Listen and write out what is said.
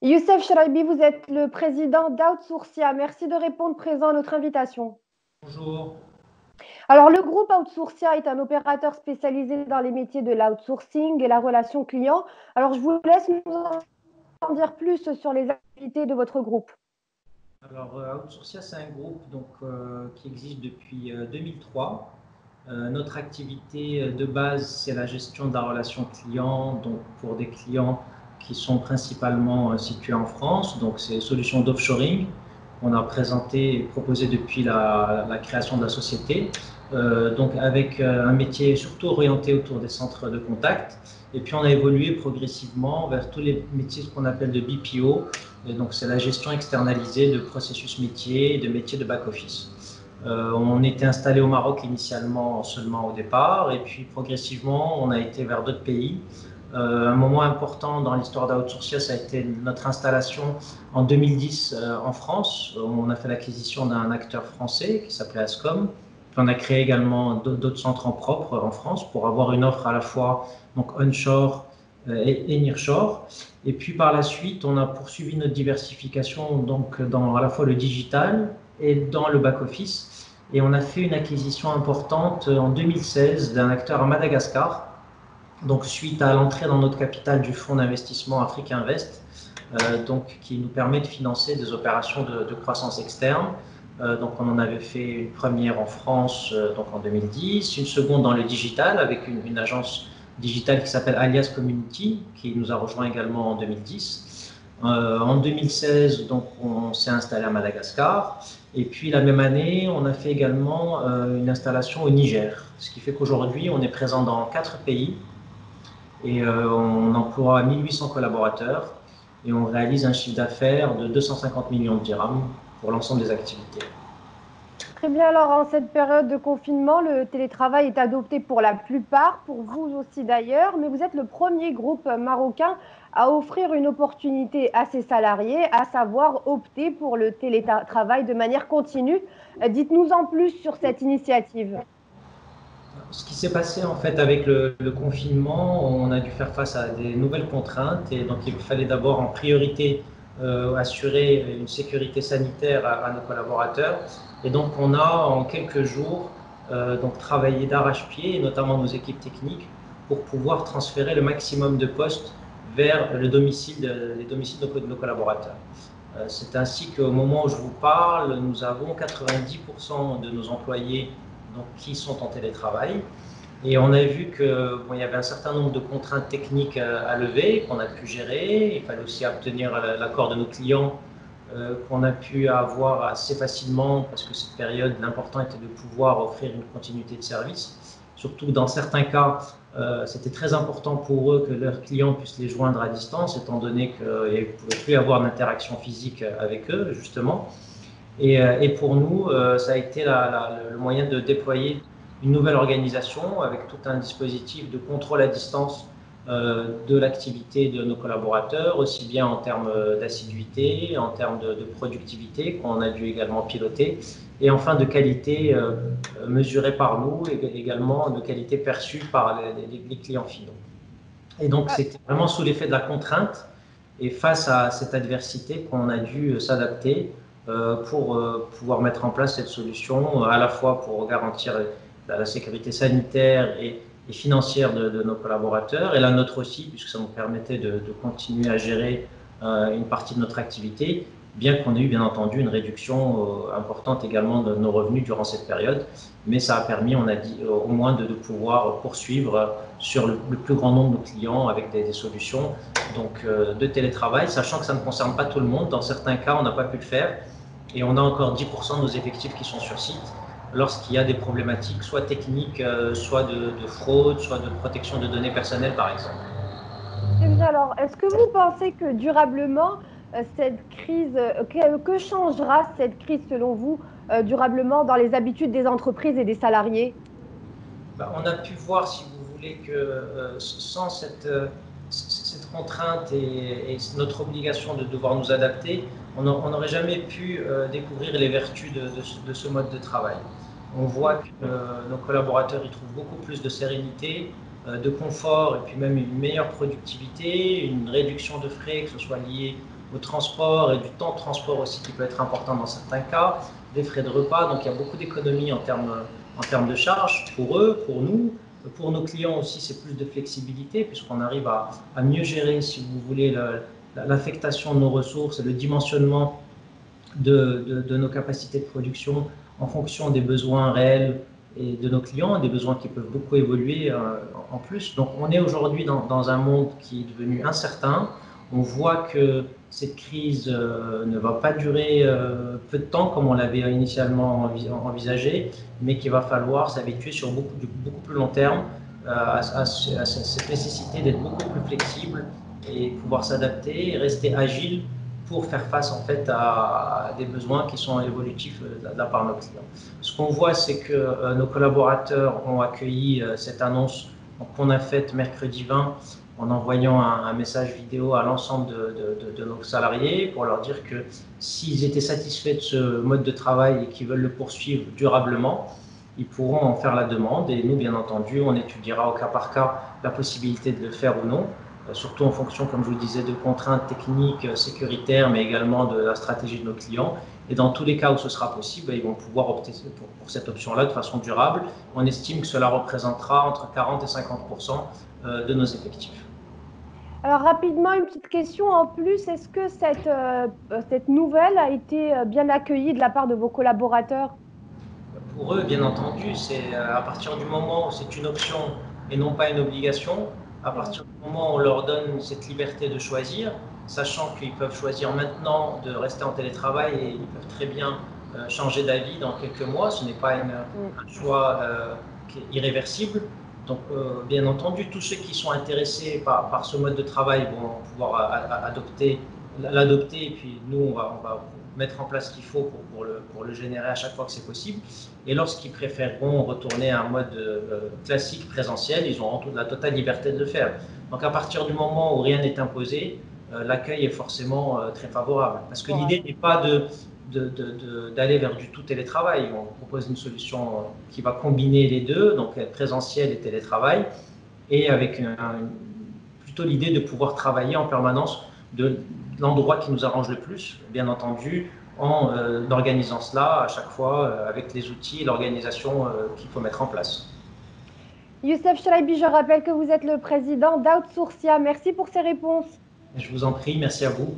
Youssef Shraibi, vous êtes le président d'Outsourcia. Merci de répondre présent à notre invitation. Bonjour. Alors, le groupe Outsourcia est un opérateur spécialisé dans les métiers de l'outsourcing et la relation client. Alors, je vous laisse nous en dire plus sur les activités de votre groupe. Alors, Outsourcia, c'est un groupe qui existe depuis 2003. Notre activité de base, c'est la gestion de la relation client, donc pour des clients qui sont principalement situés en France. Donc, c'est solutions d'offshoring qu'on a présenté et proposé depuis la création de la société. Donc, avec un métier surtout orienté autour des centres de contact. Et puis, on a évolué progressivement vers tous les métiers qu'on appelle de BPO. Et donc, c'est la gestion externalisée de processus métiers et de métiers de back-office. On était installé au Maroc initialement seulement au départ, et puis progressivement, on a été vers d'autres pays. Un moment important dans l'histoire d'Outsourcia, ça a été notre installation en 2010 en France. On a fait l'acquisition d'un acteur français qui s'appelait Ascom. Puis on a créé également d'autres centres en propre en France pour avoir une offre à la fois donc onshore et nearshore. Et puis par la suite, on a poursuivi notre diversification donc dans à la fois le digital et dans le back-office. Et on a fait une acquisition importante en 2016 d'un acteur à Madagascar. Donc suite à l'entrée dans notre capital du fonds d'investissement Afrique Invest, donc qui nous permet de financer des opérations de croissance externe. Donc on en avait fait une première en France donc en 2010, une seconde dans le digital avec une agence digitale qui s'appelle Alias Community, qui nous a rejoint également en 2010. En 2016, donc, on s'est installé à Madagascar. Et puis la même année, on a fait également une installation au Niger. Ce qui fait qu'aujourd'hui, on est présent dans 4 pays et on emploie 1800 collaborateurs et on réalise un chiffre d'affaires de 250 millions de dirhams pour l'ensemble des activités. Très bien, alors en cette période de confinement, le télétravail est adopté pour la plupart, pour vous aussi d'ailleurs, mais vous êtes le premier groupe marocain à offrir une opportunité à ses salariés, à savoir opter pour le télétravail de manière continue. Dites-nous en plus sur cette initiative. Ce qui s'est passé en fait avec le confinement, on a dû faire face à des nouvelles contraintes et donc il fallait d'abord en priorité assurer une sécurité sanitaire à nos collaborateurs. Et donc on a en quelques jours donc travaillé d'arrache-pied, notamment nos équipes techniques, pour pouvoir transférer le maximum de postes vers les domiciles de nos collaborateurs. C'est ainsi qu'au moment où je vous parle, nous avons 90% de nos employés donc, qui sont en télétravail. Et on a vu qu'il bon, y avait un certain nombre de contraintes techniques à lever, qu'on a pu gérer. Il fallait aussi obtenir l'accord de nos clients, qu'on a pu avoir assez facilement, parce que cette période, l'important était de pouvoir offrir une continuité de service. Surtout dans certains cas, c'était très important pour eux que leurs clients puissent les joindre à distance, étant donné qu'ils ne pouvaient plus avoir d'interaction physique avec eux, justement. Et pour nous, ça a été le moyen de déployer une nouvelle organisation avec tout un dispositif de contrôle à distance de l'activité de nos collaborateurs, aussi bien en termes d'assiduité, en termes de productivité qu'on a dû également piloter, et enfin de qualité mesurée par nous et également de qualité perçue par les clients finaux. Et donc c'était vraiment sous l'effet de la contrainte et face à cette adversité qu'on a dû s'adapter pour pouvoir mettre en place cette solution, à la fois pour garantir la sécurité sanitaire et financière de nos collaborateurs, et la nôtre aussi, puisque ça nous permettait de continuer à gérer une partie de notre activité, bien qu'on ait eu bien entendu une réduction importante également de nos revenus durant cette période. Mais ça a permis, on a dit, au moins de pouvoir poursuivre sur le plus grand nombre de nos clients avec des solutions donc, de télétravail, sachant que ça ne concerne pas tout le monde. Dans certains cas, on n'a pas pu le faire et on a encore 10% de nos effectifs qui sont sur site lorsqu'il y a des problématiques soit techniques, soit de fraude, soit de protection de données personnelles par exemple. Très bien, alors, est-ce que vous pensez que durablement, cette crise, que changera cette crise selon vous, durablement dans les habitudes des entreprises et des salariés? On a pu voir, si vous voulez, que sans cette contrainte et notre obligation de devoir nous adapter, on n'aurait jamais pu découvrir les vertus de ce mode de travail. On voit que nos collaborateurs y trouvent beaucoup plus de sérénité, de confort et puis même une meilleure productivité, une réduction de frais, que ce soit lié au transport et du temps de transport aussi qui peut être important dans certains cas, des frais de repas. Donc il y a beaucoup d'économies en termes de charges pour eux, pour nous. Pour nos clients aussi, c'est plus de flexibilité puisqu'on arrive à mieux gérer, si vous voulez, l'affectation de nos ressources et le dimensionnement de nos capacités de production en fonction des besoins réels et de nos clients, des besoins qui peuvent beaucoup évoluer en plus. Donc on est aujourd'hui dans un monde qui est devenu incertain. On voit que cette crise ne va pas durer peu de temps comme on l'avait initialement envisagé, mais qu'il va falloir s'habituer sur beaucoup plus long terme à cette nécessité d'être beaucoup plus flexible et pouvoir s'adapter et rester agile pour faire face en fait à des besoins qui sont évolutifs de la part de nos clients. Ce qu'on voit, c'est que nos collaborateurs ont accueilli cette annonce qu'on a faite mercredi 20 en envoyant un message vidéo à l'ensemble de nos salariés pour leur dire que s'ils étaient satisfaits de ce mode de travail et qu'ils veulent le poursuivre durablement, ils pourront en faire la demande et nous, bien entendu, on étudiera au cas par cas la possibilité de le faire ou non, surtout en fonction, comme je vous le disais, de contraintes techniques, sécuritaires, mais également de la stratégie de nos clients. Et dans tous les cas où ce sera possible, ils vont pouvoir opter pour cette option-là de façon durable. On estime que cela représentera entre 40 et 50% de nos effectifs. Alors rapidement, une petite question en plus, est-ce que cette nouvelle a été bien accueillie de la part de vos collaborateurs? Pour eux, bien entendu, c'est à partir du moment où c'est une option et non pas une obligation, à partir du moment où on leur donne cette liberté de choisir, sachant qu'ils peuvent choisir maintenant de rester en télétravail et ils peuvent très bien changer d'avis dans quelques mois, ce n'est pas un choix qui est irréversible. Donc, bien entendu, tous ceux qui sont intéressés par ce mode de travail vont pouvoir l'adopter et puis nous, on va mettre en place ce qu'il faut pour le générer à chaque fois que c'est possible. Et lorsqu'ils préféreront retourner à un mode classique présentiel, ils auront la totale liberté de le faire. Donc à partir du moment où rien n'est imposé, l'accueil est forcément très favorable. Parce que l'idée n'est pas d'aller vers du tout télétravail. On propose une solution qui va combiner les deux, donc présentiel et télétravail, et avec plutôt l'idée de pouvoir travailler en permanence de l'endroit qui nous arrange le plus, bien entendu, en organisant cela à chaque fois avec les outils et l'organisation qu'il faut mettre en place. Youssef Chraibi, je rappelle que vous êtes le président d'Outsourcia. Merci pour ces réponses. Je vous en prie, merci à vous.